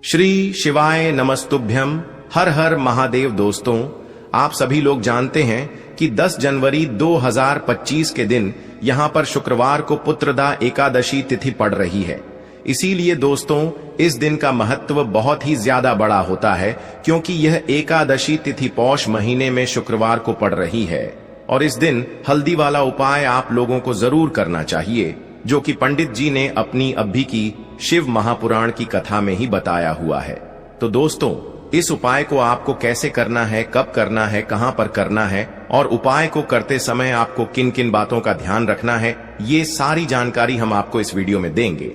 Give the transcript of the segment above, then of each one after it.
श्री शिवाय नमस्तुभ्यम। हर हर महादेव। दोस्तों, आप सभी लोग जानते हैं कि 10 जनवरी 2025 के दिन यहां पर शुक्रवार को पुत्रदा एकादशी तिथि पड़ रही है। इसीलिए दोस्तों, इस दिन का महत्व बहुत ही ज्यादा बड़ा होता है, क्योंकि यह एकादशी तिथि पौष महीने में शुक्रवार को पड़ रही है। और इस दिन हल्दी वाला उपाय आप लोगों को जरूर करना चाहिए, जो कि पंडित जी ने अपनी अभी की शिव महापुराण की कथा में ही बताया हुआ है। तो दोस्तों, इस उपाय को आपको कैसे करना है, कब करना है, कहां पर करना है और उपाय को करते समय आपको किन किन बातों का ध्यान रखना है, ये सारी जानकारी हम आपको इस वीडियो में देंगे।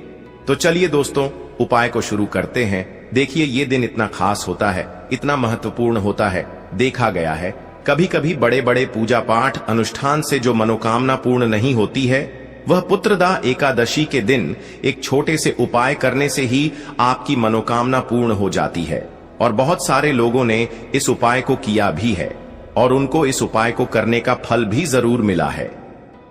तो चलिए दोस्तों, उपाय को शुरू करते हैं। देखिए, ये दिन इतना खास होता है, इतना महत्वपूर्ण होता है। देखा गया है कभी कभी बड़े बड़े पूजा पाठ अनुष्ठान से जो मनोकामना पूर्ण नहीं होती है, वह पुत्रदा एकादशी के दिन एक छोटे से उपाय करने से ही आपकी मनोकामना पूर्ण हो जाती है। और बहुत सारे लोगों ने इस उपाय को किया भी है और उनको इस उपाय को करने का फल भी जरूर मिला है।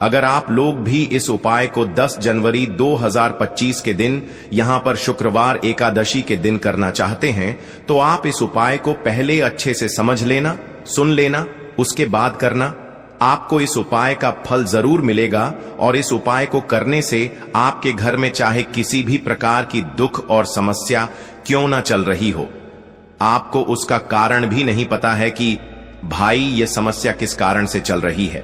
अगर आप लोग भी इस उपाय को 10 जनवरी 2025 के दिन यहां पर शुक्रवार एकादशी के दिन करना चाहते हैं, तो आप इस उपाय को पहले अच्छे से समझ लेना, सुन लेना, उसके बाद करना। आपको इस उपाय का फल जरूर मिलेगा और इस उपाय को करने से आपके घर में चाहे किसी भी प्रकार की दुख और समस्या क्यों ना चल रही हो, आपको उसका कारण भी नहीं पता है कि भाई ये समस्या किस कारण से चल रही है।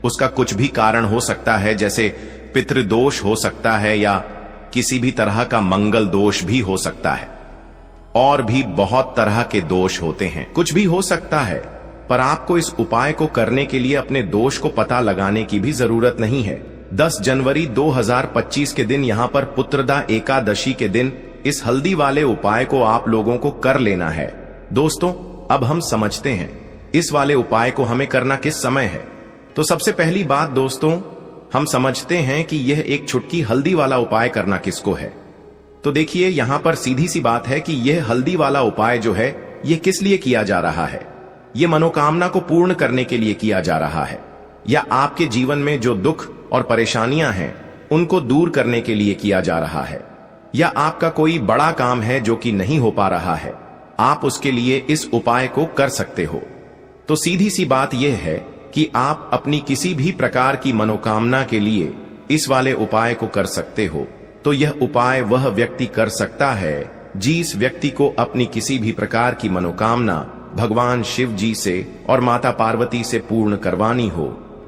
उसका कुछ भी कारण हो सकता है, जैसे पितृदोष हो सकता है या किसी भी तरह का मंगल दोष भी हो सकता है, और भी बहुत तरह के दोष होते हैं। कुछ भी हो सकता है, पर आपको इस उपाय को करने के लिए अपने दोष को पता लगाने की भी जरूरत नहीं है। 10 जनवरी 2025 के दिन यहां पर पुत्रदा एकादशी के दिन इस हल्दी वाले उपाय को आप लोगों को कर लेना है। दोस्तों, अब हम समझते हैं इस वाले उपाय को हमें करना किस समय है। तो सबसे पहली बात दोस्तों, हम समझते हैं कि यह एक छुटकी हल्दी वाला उपाय करना किसको है। तो देखिए, यहां पर सीधी सी बात है कि यह हल्दी वाला उपाय जो है, यह किस लिए किया जा रहा है। ये मनोकामना को पूर्ण करने के लिए किया जा रहा है, या आपके जीवन में जो दुख और परेशानियां हैं उनको दूर करने के लिए किया जा रहा है, या आपका कोई बड़ा काम है जो कि नहीं हो पा रहा है, आप उसके लिए इस उपाय को कर सकते हो। तो सीधी सी बात यह है कि आप अपनी किसी भी प्रकार की मनोकामना के लिए इस वाले उपाय को कर सकते हो। तो यह उपाय वह व्यक्ति कर सकता है जिस व्यक्ति को अपनी किसी भी प्रकार की मनोकामना भगवान शिव जी से और माता पार्वती से पूर्ण करवानी हो।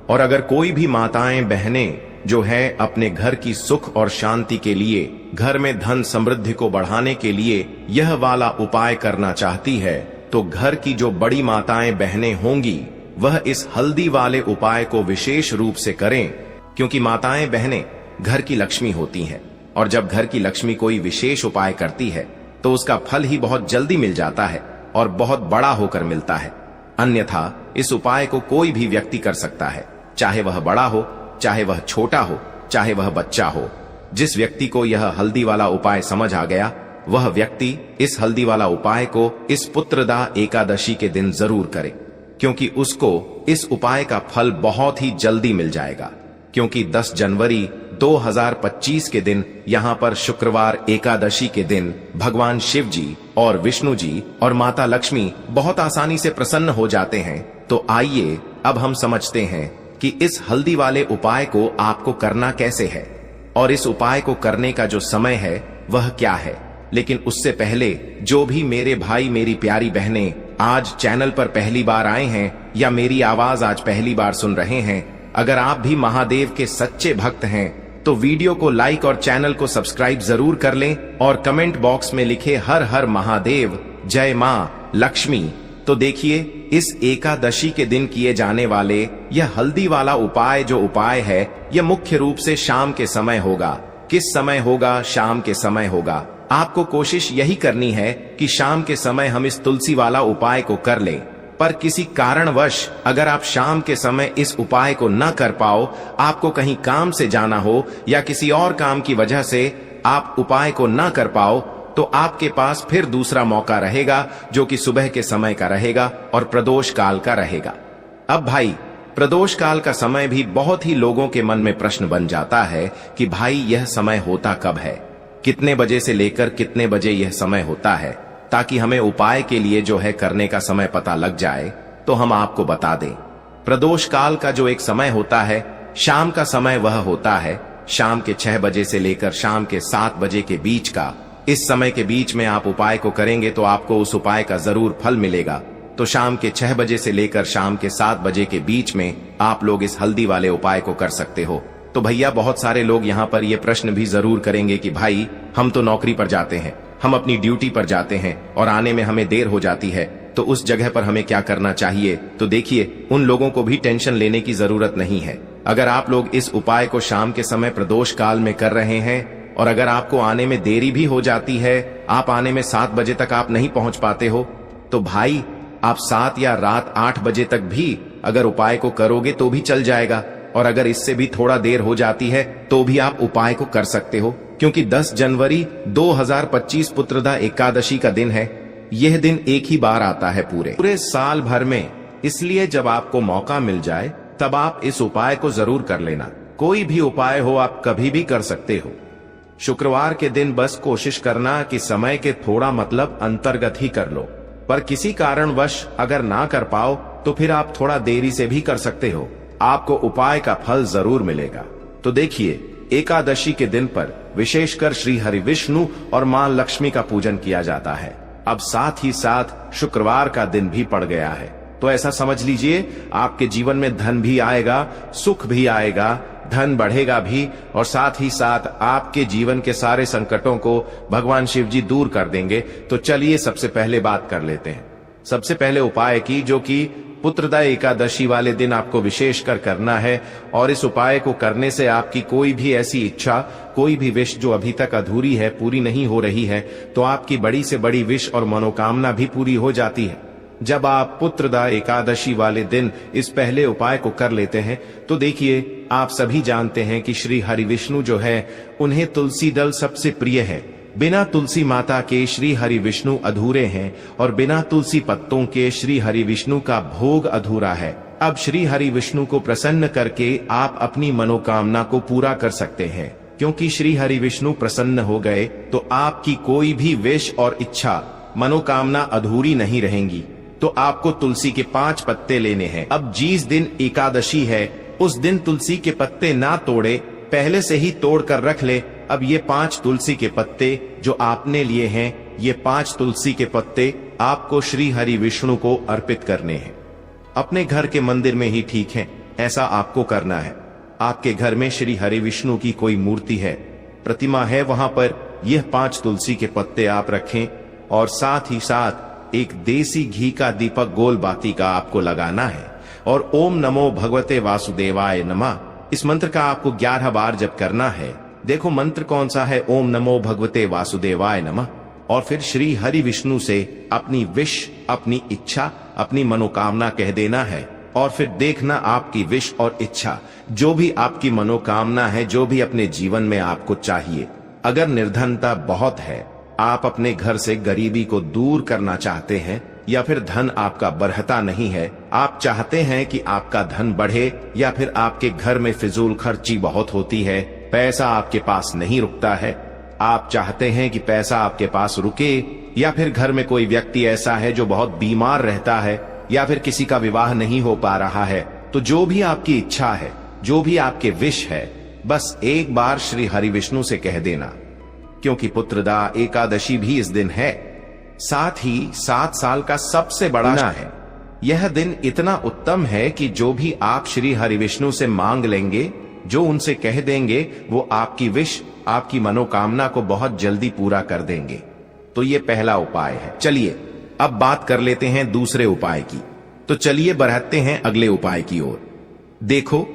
और अगर कोई भी माताएं बहनें जो है अपने घर की सुख और शांति के लिए, घर में धन समृद्धि को बढ़ाने के लिए यह वाला उपाय करना चाहती है, तो घर की जो बड़ी माताएं बहनें होंगी वह इस हल्दी वाले उपाय को विशेष रूप से करें, क्योंकि माताएं बहनें घर की लक्ष्मी होती हैं, और जब घर की लक्ष्मी कोई विशेष उपाय करती है तो उसका फल ही बहुत जल्दी मिल जाता है और बहुत बड़ा होकर मिलता है। अन्यथा इस उपाय को कोई भी व्यक्ति कर सकता है, चाहे वह बड़ा हो, चाहे वह छोटा हो, चाहे वह बच्चा हो। जिस व्यक्ति को यह हल्दी वाला उपाय समझ आ गया, वह व्यक्ति इस हल्दी वाला उपाय को इस पुत्रदा एकादशी के दिन जरूर करे, क्योंकि उसको इस उपाय का फल बहुत ही जल्दी मिल जाएगा। क्योंकि 10 जनवरी 2025 के दिन यहां पर शुक्रवार एकादशी के दिन भगवान शिव जी और विष्णु जी और माता लक्ष्मी बहुत आसानी से प्रसन्न हो जाते हैं। तो आइए अब हम समझते हैं कि इस हल्दी वाले उपाय को आपको करना कैसे है और इस उपाय को करने का जो समय है वह क्या है। लेकिन उससे पहले, जो भी मेरे भाई मेरी प्यारी बहनें आज चैनल पर पहली बार आए हैं या मेरी आवाज आज पहली बार सुन रहे हैं, अगर आप भी महादेव के सच्चे भक्त हैं तो वीडियो को लाइक और चैनल को सब्सक्राइब जरूर कर लें और कमेंट बॉक्स में लिखे हर हर महादेव, जय मां लक्ष्मी। तो देखिए, इस एकादशी के दिन किए जाने वाले यह हल्दी वाला उपाय जो उपाय है, यह मुख्य रूप से शाम के समय होगा। किस समय होगा? शाम के समय होगा। आपको कोशिश यही करनी है कि शाम के समय हम इस तुलसी वाला उपाय को कर लें। पर किसी कारणवश अगर आप शाम के समय इस उपाय को न कर पाओ, आपको कहीं काम से जाना हो या किसी और काम की वजह से आप उपाय को न कर पाओ, तो आपके पास फिर दूसरा मौका रहेगा, जो कि सुबह के समय का रहेगा और प्रदोष काल का रहेगा। अब भाई, प्रदोष काल का समय भी बहुत ही लोगों के मन में प्रश्न बन जाता है कि भाई यह समय होता कब है। कितने बजे से लेकर कितने बजे यह समय होता है, ताकि हमें उपाय के लिए जो है करने का समय पता लग जाए तो हम आपको बता दें। प्रदोष काल का जो एक समय होता है, शाम का समय, वह होता है शाम के 6 बजे से लेकर शाम के 7 बजे के बीच का। इस समय के बीच में आप उपाय को करेंगे तो आपको उस उपाय का जरूर फल मिलेगा। तो शाम के 6 बजे से लेकर शाम के 7 बजे के बीच में आप लोग इस हल्दी वाले उपाय को कर सकते हो। तो भैया बहुत सारे लोग यहाँ पर ये प्रश्न भी जरूर करेंगे कि भाई हम तो नौकरी पर जाते हैं, हम अपनी ड्यूटी पर जाते हैं और आने में हमें देर हो जाती है, तो उस जगह पर हमें क्या करना चाहिए। तो देखिए, उन लोगों को भी टेंशन लेने की जरूरत नहीं है। अगर आप लोग इस उपाय को शाम के समय प्रदोष काल में कर रहे हैं और अगर आपको आने में देरी भी हो जाती है, आप आने में 7 बजे तक आप नहीं पहुंच पाते हो, तो भाई आप 7 या रात 8 बजे तक भी अगर उपाय को करोगे तो भी चल जाएगा। और अगर इससे भी थोड़ा देर हो जाती है तो भी आप उपाय को कर सकते हो, क्योंकि 10 जनवरी 2025 पुत्रदा एकादशी का दिन है। यह दिन एक ही बार आता है पूरे साल भर में, इसलिए जब आपको मौका मिल जाए तब आप इस उपाय को जरूर कर लेना। कोई भी उपाय हो आप कभी भी कर सकते हो। शुक्रवार के दिन बस कोशिश करना कि समय के थोड़ा मतलब अंतर्गत ही कर लो, पर किसी कारणवश अगर ना कर पाओ तो फिर आप थोड़ा देरी से भी कर सकते हो, आपको उपाय का फल जरूर मिलेगा। तो देखिए, एकादशी के दिन पर विशेषकर श्री हरि विष्णु और मां लक्ष्मी का पूजन किया जाता है। अब साथ ही साथ शुक्रवार का दिन भी पड़ गया है, तो ऐसा समझ लीजिए आपके जीवन में धन भी आएगा, सुख भी आएगा, धन बढ़ेगा भी, और साथ ही साथ आपके जीवन के सारे संकटों को भगवान शिव जी दूर कर देंगे। तो चलिए सबसे पहले बात कर लेते हैं। सबसे पहले उपाय की, जो कि पुत्रदा एकादशी वाले दिन आपको विशेषकर करना है, और इस उपाय को करने से आपकी कोई भी ऐसी इच्छा, कोई भी विश जो अभी तक अधूरी है, पूरी नहीं हो रही है, तो आपकी बड़ी से बड़ी विश और मनोकामना भी पूरी हो जाती है। जब आप पुत्रदा एकादशी वाले दिन इस पहले उपाय को कर लेते हैं तो देखिए, आप सभी जानते हैं कि श्री हरि विष्णु जो है, उन्हें तुलसी दल सबसे प्रिय है। बिना तुलसी माता के श्री हरि विष्णु अधूरे हैं और बिना तुलसी पत्तों के श्री हरि विष्णु का भोग अधूरा है। अब श्री हरि विष्णु को प्रसन्न करके आप अपनी मनोकामना को पूरा कर सकते हैं, क्योंकि श्री हरि विष्णु प्रसन्न हो गए तो आपकी कोई भी विश और इच्छा, मनोकामना अधूरी नहीं रहेंगी। तो आपको तुलसी के 5 पत्ते लेने हैं। अब जिस दिन एकादशी है उस दिन तुलसी के पत्ते ना तोड़े, पहले से ही तोड़ कर रख ले। अब ये 5 तुलसी के पत्ते जो आपने लिए हैं, ये 5 तुलसी के पत्ते आपको श्री हरि विष्णु को अर्पित करने हैं। अपने घर के मंदिर में ही ठीक है, ऐसा आपको करना है। आपके घर में श्री हरि विष्णु की कोई मूर्ति है, प्रतिमा है, वहां पर यह 5 तुलसी के पत्ते आप रखें, और साथ ही साथ एक देसी घी का दीपक गोल बाती का आपको लगाना है, और ओम नमो भगवते वासुदेवाय नमः इस मंत्र का आपको 11 बार जप करना है। देखो मंत्र कौन सा है, ओम नमो भगवते वासुदेवाय नमः। और फिर श्री हरि विष्णु से अपनी विश, अपनी इच्छा, अपनी मनोकामना कह देना है, और फिर देखना आपकी विश और इच्छा, जो भी आपकी मनोकामना है, जो भी अपने जीवन में आपको चाहिए। अगर निर्धनता बहुत है, आप अपने घर से गरीबी को दूर करना चाहते हैं, या फिर धन आपका बढ़ता नहीं है, आप चाहते हैं कि आपका धन बढ़े, या फिर आपके घर में फिजूल खर्ची बहुत होती है, पैसा आपके पास नहीं रुकता है, आप चाहते हैं कि पैसा आपके पास रुके, या फिर घर में कोई व्यक्ति ऐसा है जो बहुत बीमार रहता है, या फिर किसी का विवाह नहीं हो पा रहा है, तो जो भी आपकी इच्छा है, जो भी आपके विश है, बस एक बार श्री हरि विष्णु से कह देना। क्योंकि पुत्रदा एकादशी भी इस दिन है, साथ ही 7 साल का सबसे बड़ा है। यह दिन इतना उत्तम है कि जो भी आप श्री हरि विष्णु से मांग लेंगे, जो उनसे कह देंगे, वो आपकी विश, आपकी मनोकामना को बहुत जल्दी पूरा कर देंगे। तो ये पहला उपाय है। चलिए अब बात कर लेते हैं दूसरे उपाय की। तो चलिए बढ़ते हैं अगले उपाय की ओर। देखो,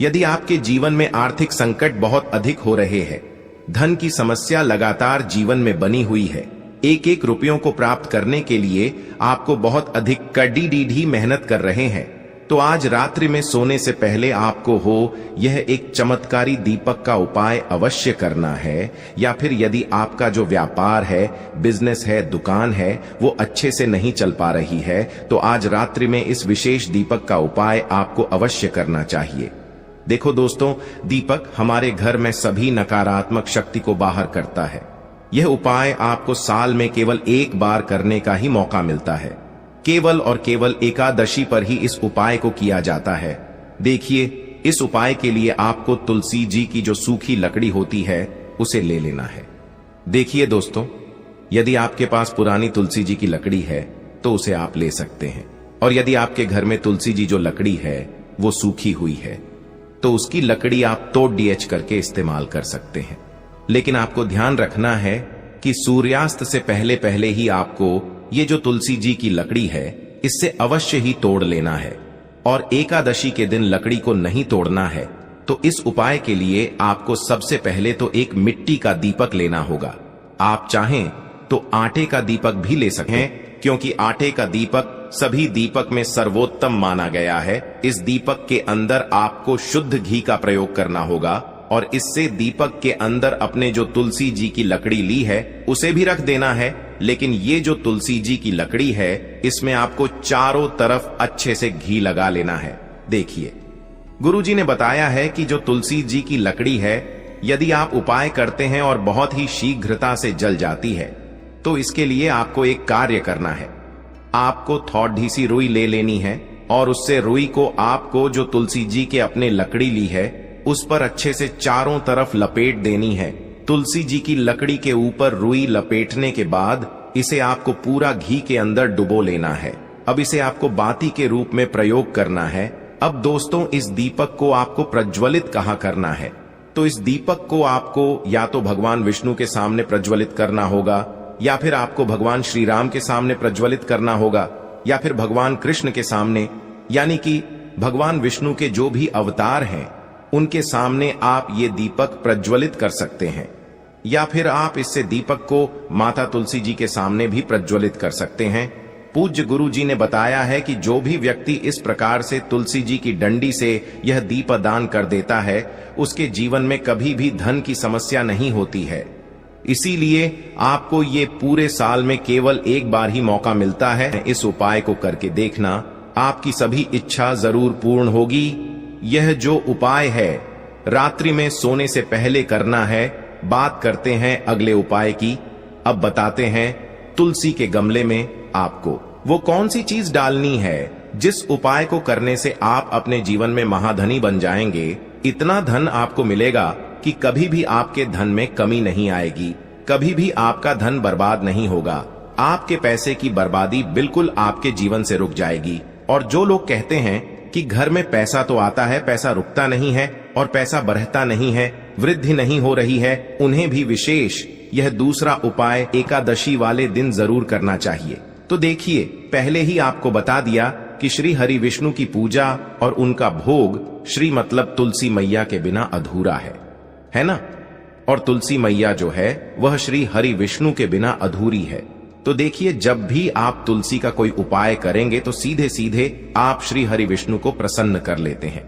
यदि आपके जीवन में आर्थिक संकट बहुत अधिक हो रहे हैं, धन की समस्या लगातार जीवन में बनी हुई है, एक एक रुपयों को प्राप्त करने के लिए आपको बहुत अधिक कड़ी मेहनत कर रहे हैं, तो आज रात्रि में सोने से पहले आपको यह एक चमत्कारी दीपक का उपाय अवश्य करना है। या फिर यदि आपका जो व्यापार है, बिजनेस है, दुकान है, वो अच्छे से नहीं चल पा रही है, तो आज रात्रि में इस विशेष दीपक का उपाय आपको अवश्य करना चाहिए। देखो दोस्तों, दीपक हमारे घर में सभी नकारात्मक शक्ति को बाहर करता है। यह उपाय आपको साल में केवल एक बार करने का ही मौका मिलता है। केवल और केवल एकादशी पर ही इस उपाय को किया जाता है। देखिए, इस उपाय के लिए आपको तुलसी जी की जो सूखी लकड़ी होती है उसे ले लेना है। देखिए दोस्तों, यदि आपके पास पुरानी तुलसी जी की लकड़ी है तो उसे आप ले सकते हैं, और यदि आपके घर में तुलसी जी जो लकड़ी है वो सूखी हुई है तो उसकी लकड़ी आप तोड़ डीएच करके इस्तेमाल कर सकते हैं। लेकिन आपको ध्यान रखना है कि सूर्यास्त से पहले पहले ही आपको ये जो तुलसी जी की लकड़ी है इससे अवश्य ही तोड़ लेना है, और एकादशी के दिन लकड़ी को नहीं तोड़ना है। तो इस उपाय के लिए आपको सबसे पहले तो एक मिट्टी का दीपक लेना होगा। आप चाहें तो आटे का दीपक भी ले सकते हैं, क्योंकि आटे का दीपक सभी दीपक में सर्वोत्तम माना गया है। इस दीपक के अंदर आपको शुद्ध घी का प्रयोग करना होगा, और इससे दीपक के अंदर अपने जो तुलसी जी की लकड़ी ली है उसे भी रख देना है। लेकिन ये जो तुलसी जी की लकड़ी है इसमें आपको चारों तरफ अच्छे से घी लगा लेना है। देखिए, गुरुजी ने बताया है कि जो तुलसी जी की लकड़ी है यदि आप उपाय करते हैं और बहुत ही शीघ्रता से जल जाती है तो इसके लिए आपको एक कार्य करना है। आपको थोड़ी सी रुई ले लेनी है, और उससे रुई को आपको जो तुलसी जी के अपने लकड़ी ली है उस पर अच्छे से चारों तरफ लपेट देनी है। तुलसी जी की लकड़ी के ऊपर रुई लपेटने के बाद इसे आपको पूरा घी के अंदर डुबो लेना है। अब इसे आपको बाती के रूप में प्रयोग करना है। अब दोस्तों, इस दीपक को आपको प्रज्वलित कहाँ करना है? तो इस दीपक को आपको या तो भगवान विष्णु के सामने प्रज्वलित करना होगा, या फिर आपको भगवान श्री राम के सामने प्रज्वलित करना होगा, या फिर भगवान कृष्ण के सामने, यानी कि भगवान विष्णु के जो भी अवतार हैं उनके सामने आप ये दीपक प्रज्वलित कर सकते हैं। या फिर आप इससे दीपक को माता तुलसी जी के सामने भी प्रज्वलित कर सकते हैं। पूज्य गुरु जी ने बताया है कि जो भी व्यक्ति इस प्रकार से तुलसी जी की डंडी से यह दीपदान कर देता है उसके जीवन में कभी भी धन की समस्या नहीं होती है। इसीलिए आपको ये पूरे साल में केवल एक बार ही मौका मिलता है। इस उपाय को करके देखना, आपकी सभी इच्छा जरूर पूर्ण होगी। यह जो उपाय है रात्रि में सोने से पहले करना है। बात करते हैं अगले उपाय की। अब बताते हैं तुलसी के गमले में आपको वो कौन सी चीज डालनी है जिस उपाय को करने से आप अपने जीवन में महाधनी बन जाएंगे। इतना धन आपको मिलेगा कि कभी भी आपके धन में कमी नहीं आएगी, कभी भी आपका धन बर्बाद नहीं होगा। आपके पैसे की बर्बादी बिल्कुल आपके जीवन से रुक जाएगी। और जो लोग कहते हैं कि घर में पैसा तो आता है, पैसा रुकता नहीं है और पैसा बढ़ता नहीं है, वृद्धि नहीं हो रही है, उन्हें भी विशेष यह दूसरा उपाय एकादशी वाले दिन जरूर करना चाहिए। तो देखिए, पहले ही आपको बता दिया कि श्री हरि विष्णु की पूजा और उनका भोग श्री मतलब तुलसी मैया के बिना अधूरा है ना? और तुलसी मैया जो है वह श्री हरि विष्णु के बिना अधूरी है। तो देखिए, जब भी आप तुलसी का कोई उपाय करेंगे तो सीधे सीधे आप श्री हरि विष्णु को प्रसन्न कर लेते हैं।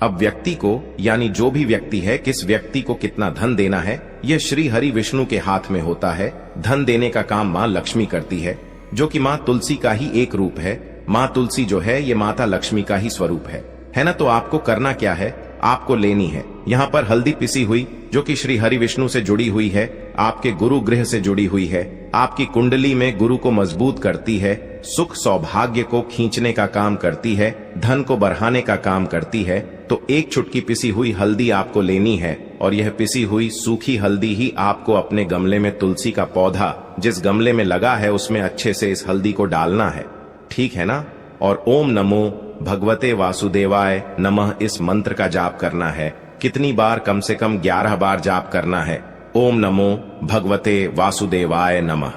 अब व्यक्ति को, यानी जो भी व्यक्ति है, किस व्यक्ति को कितना धन देना है यह श्री हरि विष्णु के हाथ में होता है। धन देने का काम माँ लक्ष्मी करती है, जो कि माँ तुलसी का ही एक रूप है। माँ तुलसी जो है ये माता लक्ष्मी का ही स्वरूप है ना? तो आपको करना क्या है, आपको लेनी है यहाँ पर हल्दी पिसी हुई, जो कि श्री हरि विष्णु से जुड़ी हुई है, आपके गुरु गृह से जुड़ी हुई है, आपकी कुंडली में गुरु को मजबूत करती है, सुख सौभाग्य को खींचने का काम करती है, धन को बढ़ाने का काम करती है। तो एक चुटकी पिसी हुई हल्दी आपको लेनी है, और यह पिसी हुई सूखी हल्दी ही आपको अपने गमले में तुलसी का पौधा जिस गमले में लगा है उसमें अच्छे से इस हल्दी को डालना है, ठीक है ना? और ओम नमो भगवते वासुदेवाय नमः इस मंत्र का जाप करना है। कितनी बार? कम से कम 11 बार जाप करना है। ओम नमो भगवते वासुदेवाय नमः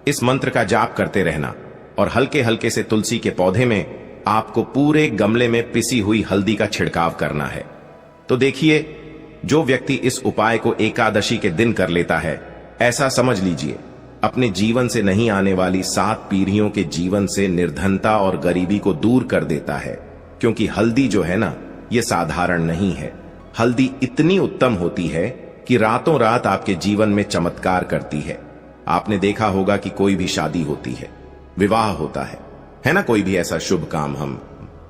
इस मंत्र का जाप करते रहना, और हल्के हल्के से तुलसी के पौधे में आपको पूरे गमले में पिसी हुई हल्दी का छिड़काव करना है। तो देखिए, जो व्यक्ति इस उपाय को एकादशी के दिन कर लेता है, ऐसा समझ लीजिए अपने जीवन से नहीं आने वाली 7 पीढ़ियों के जीवन से निर्धनता और गरीबी को दूर कर देता है। क्योंकि हल्दी जो है ना, ये साधारण नहीं है। हल्दी इतनी उत्तम होती है कि रातों रात आपके जीवन में चमत्कार करती है। आपने देखा होगा कि कोई भी शादी होती है, विवाह होता है ना? कोई भी ऐसा शुभ काम हम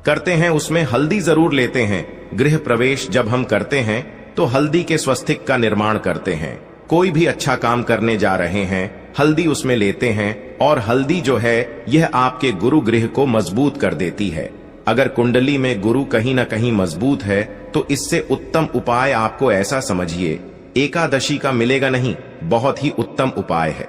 करते हैं उसमें हल्दी जरूर लेते हैं। गृह प्रवेश जब हम करते हैं तो हल्दी के स्वस्तिक का निर्माण करते हैं। कोई भी अच्छा काम करने जा रहे हैं, हल्दी उसमें लेते हैं, और हल्दी जो है यह आपके गुरु गृह को मजबूत कर देती है। अगर कुंडली में गुरु कहीं ना कहीं मजबूत है तो इससे उत्तम उपाय आपको ऐसा समझिए, एकादशी का मिलेगा नहीं, बहुत ही उत्तम उपाय है।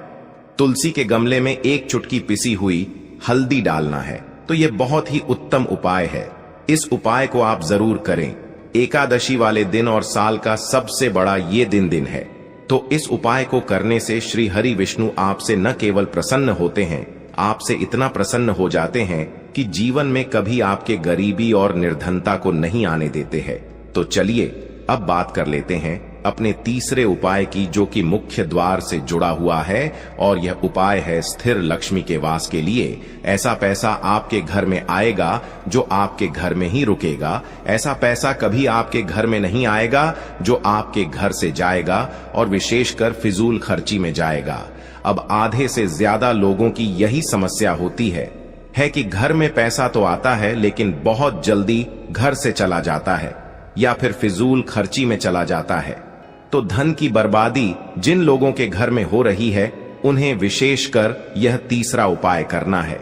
तुलसी के गमले में 1 चुटकी पिसी हुई हल्दी डालना है, तो यह बहुत ही उत्तम उपाय है। इस उपाय को आप जरूर करें। एकादशी वाले दिन और साल का सबसे बड़ा ये दिन है, तो इस उपाय को करने से श्री हरि विष्णु आपसे न केवल प्रसन्न होते हैं, आपसे इतना प्रसन्न हो जाते हैं कि जीवन में कभी आपके गरीबी और निर्धनता को नहीं आने देते हैं। तो चलिए अब बात कर लेते हैं अपने तीसरे उपाय की, जो कि मुख्य द्वार से जुड़ा हुआ है, और यह उपाय है स्थिर लक्ष्मी के वास के लिए। ऐसा पैसा आपके घर में आएगा जो आपके घर में ही रुकेगा। ऐसा पैसा कभी आपके घर में नहीं आएगा जो आपके घर से जाएगा, और विशेषकर फिजूल खर्ची में जाएगा। अब आधे से ज्यादा लोगों की यही समस्या होती है कि घर में पैसा तो आता है लेकिन बहुत जल्दी घर से चला जाता है या फिर फिजूल खर्ची में चला जाता है। तो धन की बर्बादी जिन लोगों के घर में हो रही है उन्हें विशेषकर यह तीसरा उपाय करना है।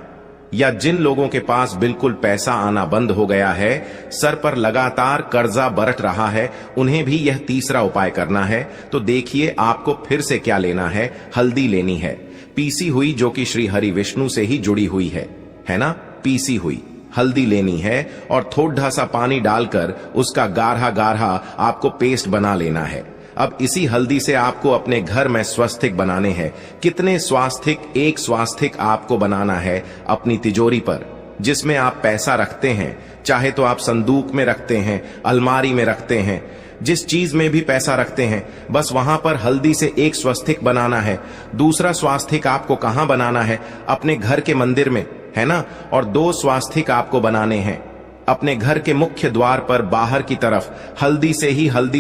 या जिन लोगों के पास बिल्कुल पैसा आना बंद हो गया है, सर पर लगातार कर्जा बरत रहा है, उन्हें भी यह तीसरा उपाय करना है। तो देखिए आपको फिर से क्या लेना है, हल्दी लेनी है पीसी हुई, जो कि श्री हरि विष्णु से ही जुड़ी हुई है ना। पीसी हुई हल्दी लेनी है और थोड़ा सा पानी डालकर उसका गाढ़ा गाढ़ा आपको पेस्ट बना लेना है। अब इसी हल्दी से आपको अपने घर में स्वास्तिक बनाने हैं। कितने स्वास्तिक? 1 स्वास्तिक आपको बनाना है अपनी तिजोरी पर, जिसमें आप पैसा रखते हैं। चाहे तो आप संदूक में रखते हैं, अलमारी में रखते हैं, जिस चीज में भी पैसा रखते हैं, बस वहां पर हल्दी से 1 स्वास्तिक बनाना है। दूसरा स्वास्तिक आपको कहां बनाना है? अपने घर के मंदिर में, है ना। और 2 स्वास्तिक आपको बनाने हैं अपने घर के मुख्य द्वार पर बाहर की तरफ। हल्दी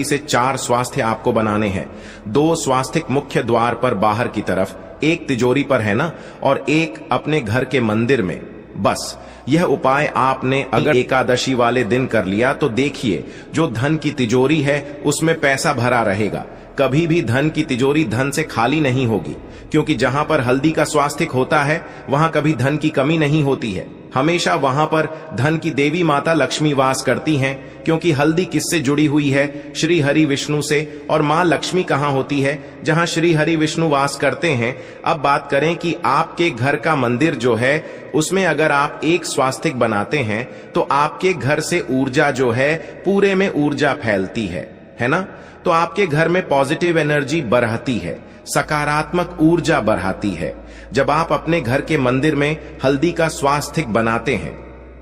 से 4 स्वास्तिक आपको बनाने हैं। 2 स्वास्तिक मुख्य द्वार पर बाहर की तरफ, 1 तिजोरी पर, है ना, और 1 अपने घर के मंदिर में। बस यह उपाय आपने अगर एकादशी वाले दिन कर लिया तो देखिए जो धन की तिजोरी है उसमें पैसा भरा रहेगा। कभी भी धन की तिजोरी धन से खाली नहीं होगी, क्योंकि जहां पर हल्दी का स्वास्तिक होता है वहां कभी धन की कमी नहीं होती है। हमेशा वहां पर धन की देवी माता लक्ष्मी वास करती हैं, क्योंकि हल्दी किससे जुड़ी हुई है? श्री हरि विष्णु से। और मां लक्ष्मी कहां होती है? जहां श्री हरि विष्णु वास करते हैं। अब बात करें कि आपके घर का मंदिर जो है उसमें अगर आप 1 स्वास्तिक बनाते हैं तो आपके घर से ऊर्जा जो है पूरे में ऊर्जा फैलती है ना। तो आपके घर में पॉजिटिव एनर्जी बढ़ती है, सकारात्मक ऊर्जा बढ़ाती है। जब आप अपने घर के मंदिर में हल्दी का स्वास्तिक बनाते हैं,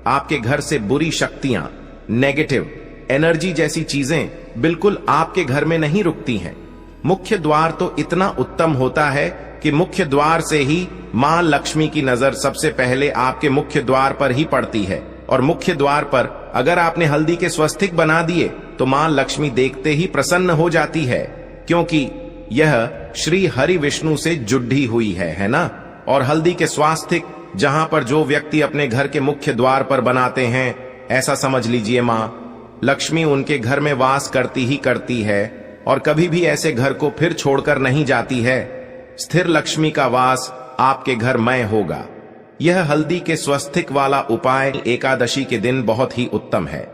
आपके घर से बुरी शक्तियां, नेगेटिव एनर्जी जैसी चीजें बिल्कुल आपके घर में नहीं रुकती हैं। मुख्य द्वार तो इतना उत्तम होता है कि मुख्य द्वार से ही मां लक्ष्मी की नजर सबसे पहले आपके मुख्य द्वार पर ही पड़ती है। और मुख्य द्वार पर अगर आपने हल्दी के स्वास्तिक बना दिए तो मां लक्ष्मी देखते ही प्रसन्न हो जाती है, क्योंकि यह श्री हरि विष्णु से जुड़ी हुई है ना। और हल्दी के स्वास्तिक जहां पर जो व्यक्ति अपने घर के मुख्य द्वार पर बनाते हैं, ऐसा समझ लीजिए मां लक्ष्मी उनके घर में वास करती ही करती है और कभी भी ऐसे घर को फिर छोड़कर नहीं जाती है। स्थिर लक्ष्मी का वास आपके घर में होगा। यह हल्दी के स्वास्तिक वाला उपाय एकादशी के दिन बहुत ही उत्तम है।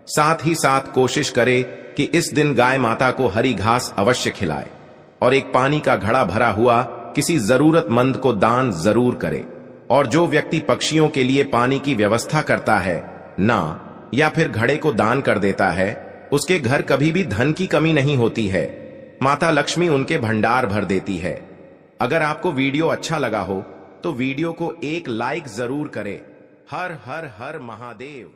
साथ ही साथ कोशिश करे कि इस दिन गाय माता को हरी घास अवश्य खिलाए और एक पानी का घड़ा भरा हुआ किसी जरूरतमंद को दान जरूर करे। और जो व्यक्ति पक्षियों के लिए पानी की व्यवस्था करता है ना, या फिर घड़े को दान कर देता है, उसके घर कभी भी धन की कमी नहीं होती है। माता लक्ष्मी उनके भंडार भर देती है। अगर आपको वीडियो अच्छा लगा हो तो वीडियो को एक लाइक जरूर करें। हर हर हर महादेव।